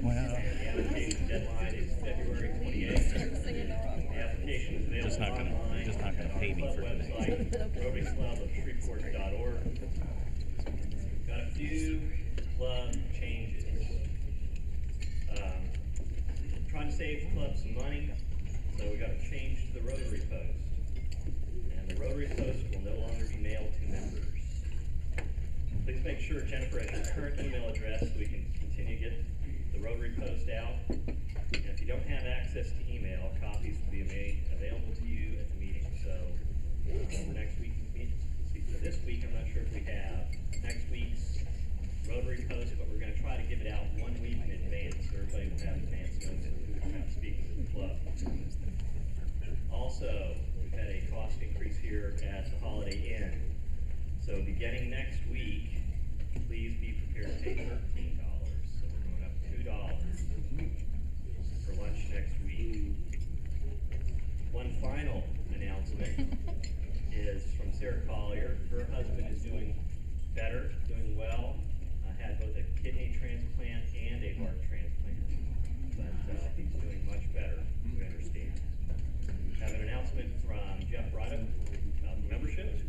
And the application deadline is February 28th. The application is available online just not gonna pay me for today. website, rotaryclubofshreveport.org. Got a few club changes. Trying to save the club some money, so we got to change to the Rotary Post. And the Rotary Post will no longer be mailed to members. Please make sure Jennifer has your current email address so we can continue to get the Rotary Post out. And if you don't have access to email, copies will be made available to you at the meeting. So for next week's meeting, for this week, I'm not sure if we have next week's Rotary Post, but we're going to try to give it out 1 week in advance so everybody will have advance notice of who's going to be speaking to the club. Also, we've had a cost increase here at the Holiday Inn. So beginning next week, please be prepared to pay $13. So we're going up $2 for lunch next week. One final announcement is from Sarah Collier. Her husband is doing better, doing well. Had both a kidney transplant and a heart transplant. But he's doing much better, we understand. Have an announcement from Jeff Prator about membership.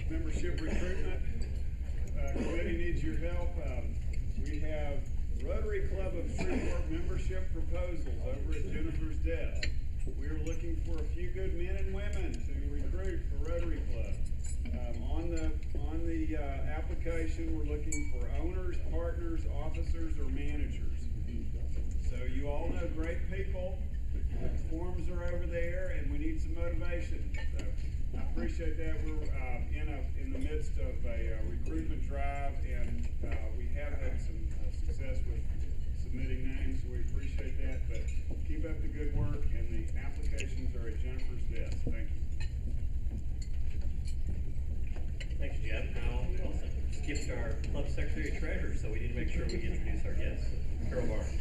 Membership recruitment committee needs your help. We have Rotary Club of Shreveport membership proposals over at Jennifer's desk. We are looking for a few good men and women to recruit for Rotary Club. On the application, we're looking for owners, partners, officers, or managers. So you all know great people. The forms are over there, and we need some motivation. So I appreciate that. We're in the midst of a recruitment drive, and we have had some success with submitting names, so we appreciate that. But keep up the good work, and the applications are at Jennifer's desk. Thank you. Thanks, Jeff. Now, also skipped our club secretary treasurer, so we need to make sure we introduce our guests. Carol Barnes.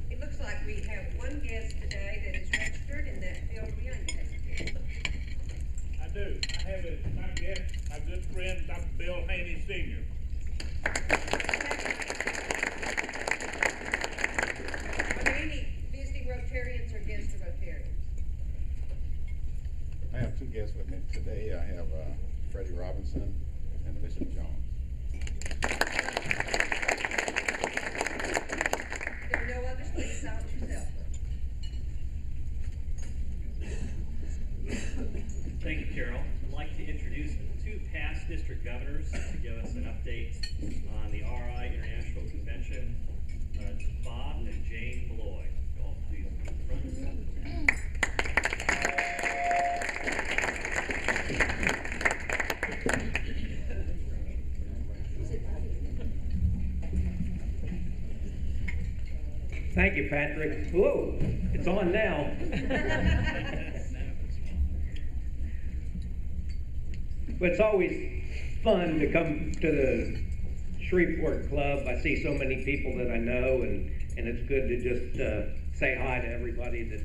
It looks like we have one guest today that is registered, and that Bill behind you. I do. I have my guest, my good friend, Dr. Bill Haney Sr. Are there any visiting Rotarians or guests of Rotarians? I have two guests with me today. I have Freddie Robinson and Bishop Jones. If there are no others, please silence yourself. Thank you, Carol. I'd like to introduce two past district governors to give us an update on the RI International Convention. Bob and Jane Malloy. Y'all please come to the front. Thank you, Patrick. Whoa, it's on now. But it's always fun to come to the Shreveport Club. I see so many people that I know, and it's good to just say hi to everybody that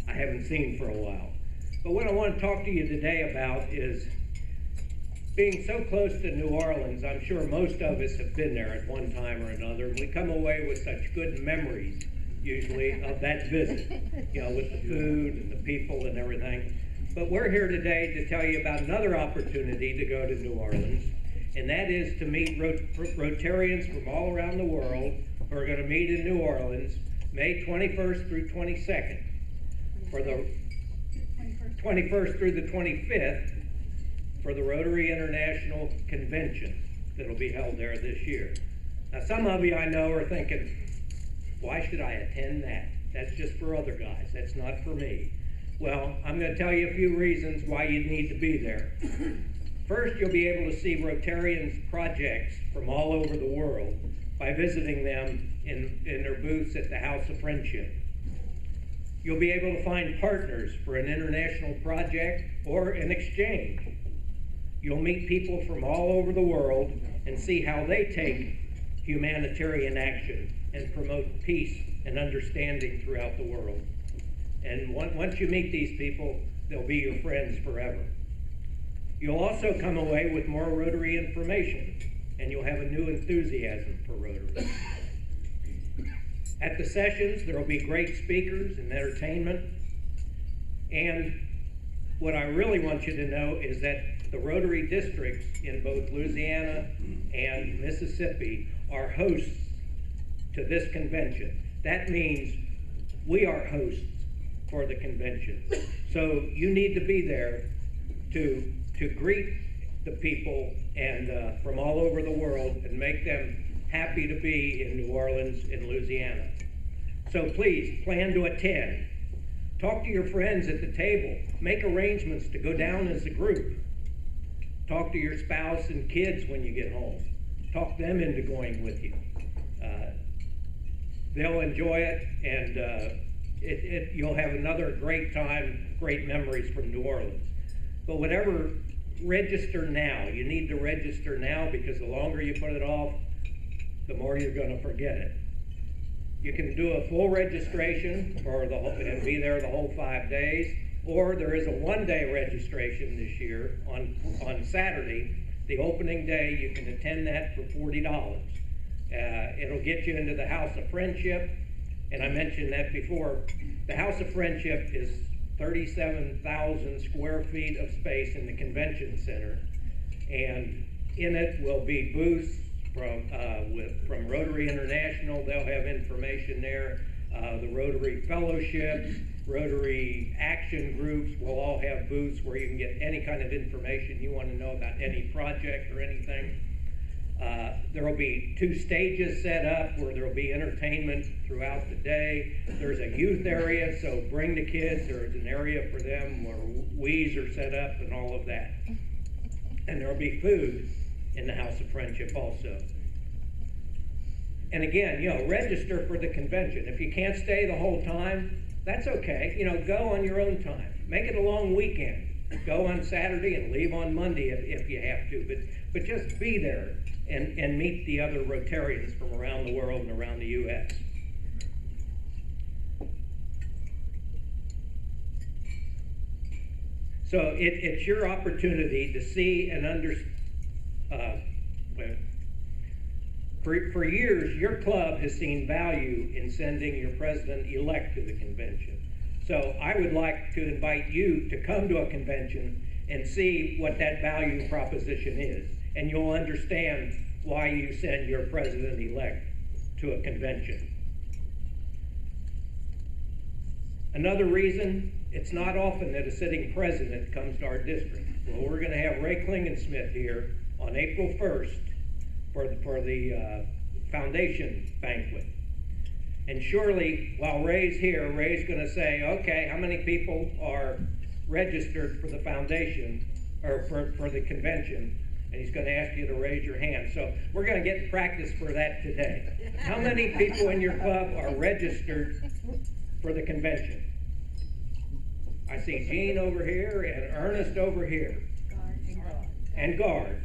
I haven't seen for a while. But what I want to talk to you today about is being so close to New Orleans. I'm sure most of us have been there at one time or another, and we come away with such good memories, usually, of that visit, you know, with the food and the people and everything. But we're here today to tell you about another opportunity to go to New Orleans, and that is to meet Rotarians from all around the world who are going to meet in New Orleans May 21st through 22nd, for the 21st through the 25th, for the Rotary International Convention that'll be held there this year. Now, some of you I know are thinking, why should I attend that? That's just for other guys. That's not for me. Well, I'm going to tell you a few reasons why you need to be there. First, you'll be able to see Rotarians' projects from all over the world by visiting them in their booths at the House of Friendship. You'll be able to find partners for an international project or an exchange. You'll meet people from all over the world and see how they take humanitarian action and promote peace and understanding throughout the world. And once you meet these people, they'll be your friends forever. You'll also come away with more Rotary information, and you'll have a new enthusiasm for Rotary. At the sessions, there will be great speakers and entertainment. And what I really want you to know is that the Rotary districts in both Louisiana and Mississippi are hosts to this convention. That means we are hosts for the convention. So you need to be there to greet the people and from all over the world and make them happy to be in New Orleans and Louisiana. So please plan to attend. Talk to your friends at the table. Make arrangements to go down as a group. Talk to your spouse and kids when you get home. Talk them into going with you. They'll enjoy it, and you'll have another great time, great memories from New Orleans. But whatever, register now. You need to register now, because the longer you put it off, the more you're going to forget it. You can do a full registration for the whole, and be there the whole 5 days, or there is a one-day registration this year on Saturday, the opening day. You can attend that for $40. It'll get you into the House of Friendship, and I mentioned that before. The House of Friendship is 37,000 square feet of space in the convention center, and in it will be booths from Rotary International. They'll have information there. The Rotary Fellowships, Rotary Action Groups will all have booths where you can get any kind of information you want to know about any project or anything. There will be 2 stages set up where there will be entertainment throughout the day. There's a youth area, so bring the kids. There's an area for them where Wii's are set up and all of that. And there will be food in the House of Friendship also. And again, register for the convention. If you can't stay the whole time, that's okay. Go on your own time. Make it a long weekend. Go on Saturday and leave on Monday if you have to. But just be there and meet the other Rotarians from around the world and around the U.S. So it's your opportunity to see and understand. For years, your club has seen value in sending your president-elect to the convention. So I would like to invite you to come to a convention and see what that value proposition is. And you'll understand why you send your president-elect to a convention. Another reason, it's not often that a sitting president comes to our district. Well, we're going to have Ray Klingensmith here on April 1st for the foundation banquet. And surely, while Ray's here, Ray's going to say, okay, how many people are registered for the foundation, or for the convention? And he's going to ask you to raise your hand. So we're going to get practice for that today. How many people in your club are registered for the convention? I see Jean over here and Ernest over here. And Guard.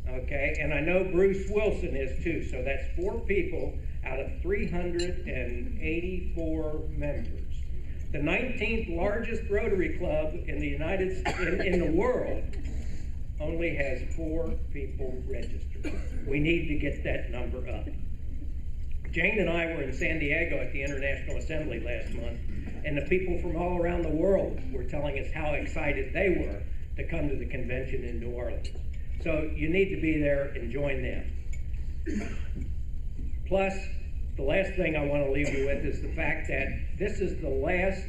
Okay, and I know Bruce Wilson is too, so that's 4 people out of 384 members. The 19th largest Rotary Club in the in the world only has 4 people registered. We need to get that number up. Jane and I were in San Diego at the International Assembly last month, and the people from all around the world were telling us how excited they were to come to the convention in New Orleans. So you need to be there and join them. Plus, the last thing I want to leave you with is the fact that this is the last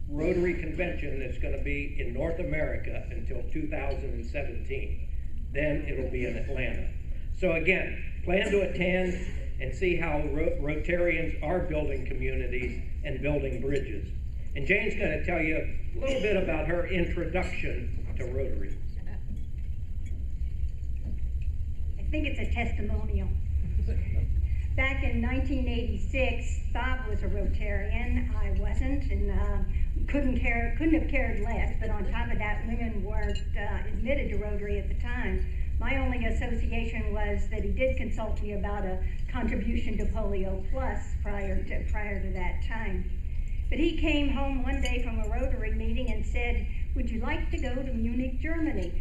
Rotary convention that's going to be in North America until 2017. Then it'll be in Atlanta. So again, plan to attend and see how Rotarians are building communities and building bridges. And Jane's going to tell you a little bit about her introduction to Rotary. I think it's a testimonial. Back in 1986, Bob was a Rotarian. I wasn't, and couldn't have cared less. But on top of that, women weren't admitted to Rotary at the time. My only association was that he did consult me about a contribution to Polio Plus prior to that time. But he came home one day from a Rotary meeting and said, would you like to go to Munich, Germany?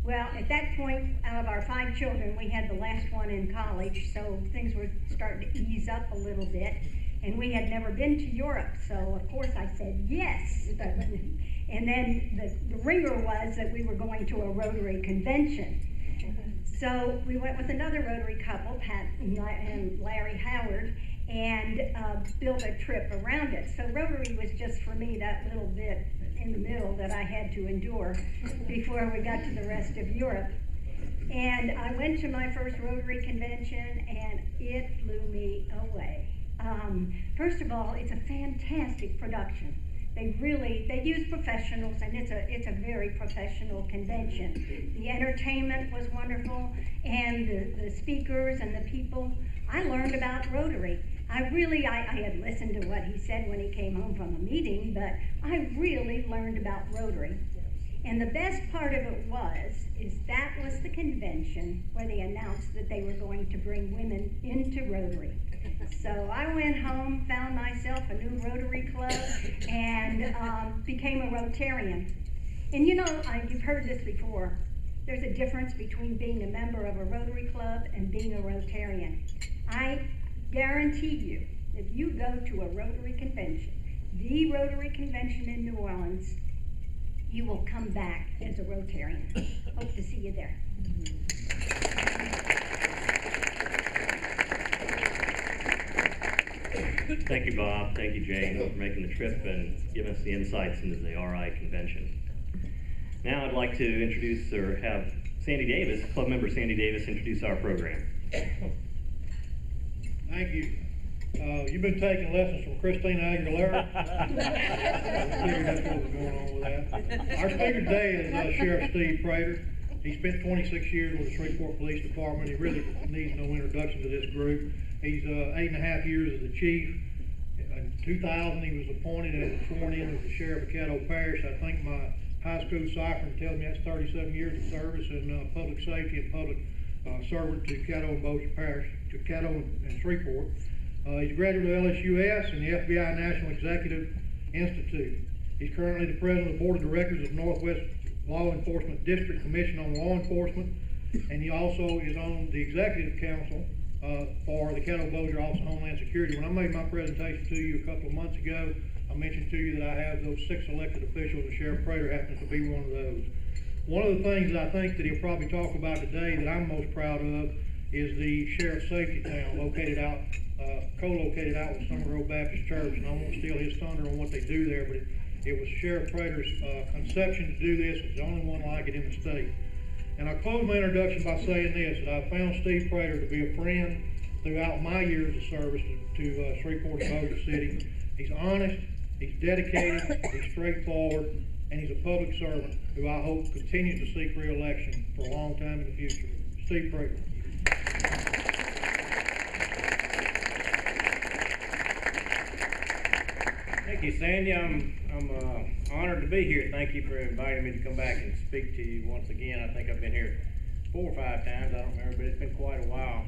Well, at that point, out of our 5 children, we had the last one in college, so things were starting to ease up a little bit. And we had never been to Europe, so of course I said yes. And then the ringer was that we were going to a Rotary convention. So we went with another Rotary couple, Pat and Larry Howard, and built a trip around it. So Rotary was just for me that little bit in the middle that I had to endure before we got to the rest of Europe. And I went to my first Rotary convention, and it blew me away. First of all, it's a fantastic production. They use professionals, and it's a very professional convention. The entertainment was wonderful, and the speakers and the people. I learned about Rotary. I had listened to what he said when he came home from a meeting, but I really learned about Rotary. And the best part of it is that was the convention where they announced that they were going to bring women into Rotary. So I went home, found myself a new Rotary club, and became a Rotarian. And you know, you've heard this before, there's a difference between being a member of a Rotary club and being a Rotarian. I guarantee you, if you go to a Rotary convention, the Rotary convention in New Orleans, you will come back as a Rotarian. Hope to see you there. Thank you, Bob. Thank you, Jane, for making the trip and giving us the insights into the RI convention. Now I'd like to introduce or have Sandy Davis, club member Sandy Davis, introduce our program. Thank you. You've been taking lessons from Christina Aguilera. I figured that's what was going on with that. Our speaker today is Sheriff Steve Prator. He spent 26 years with the Shreveport Police Department. He really needs no introduction to this group. He's 8.5 years as the chief. In 2000, he was appointed and sworn in as the sheriff of Caddo Parish. I think my high school ciphering tells me that's 37 years of service in public safety and public servant to Caddo and Bossier Parish, to Caddo and Shreveport. He's a graduate of LSUS and the FBI National Executive Institute. He's currently the president of the board of directors of Northwest Law Enforcement District Commission on Law Enforcement, and he also is on the executive council for the Caddo Bossier Office of Homeland Security. When I made my presentation to you a couple of months ago, I mentioned to you that I have those 6 elected officials, and Sheriff Prator happens to be one of those. One of the things that I think that he'll probably talk about today that I'm most proud of is the Sheriff Safety Town located out, co-located out with Summer Grove Baptist Church, and I won't steal his thunder on what they do there, but it was Sheriff Prator's conception to do this. It's the only one like it in the state. And I'll close my introduction by saying this, that I found Steve Prator to be a friend throughout my years of service to Shreveport and Bossier City. He's honest, he's dedicated, he's straightforward, and he's a public servant who I hope continues to seek re-election for a long time in the future. Steve Prator. Thank you, Sandy. I'm honored to be here. Thank you for inviting me to come back and speak to you once again. I think I've been here 4 or 5 times. I don't remember, but it's been quite a while.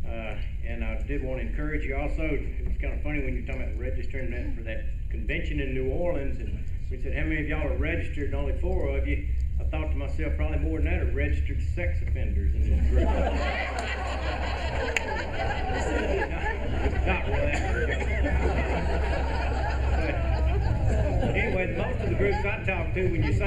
And I did want to encourage you also. It's kind of funny when you're talking about registering that for that convention in New Orleans, and we said, how many of y'all are registered? And only 4 of you. I thought to myself, probably more than that are registered sex offenders in this group. Not really. But anyway, most of the groups I talk to, when you say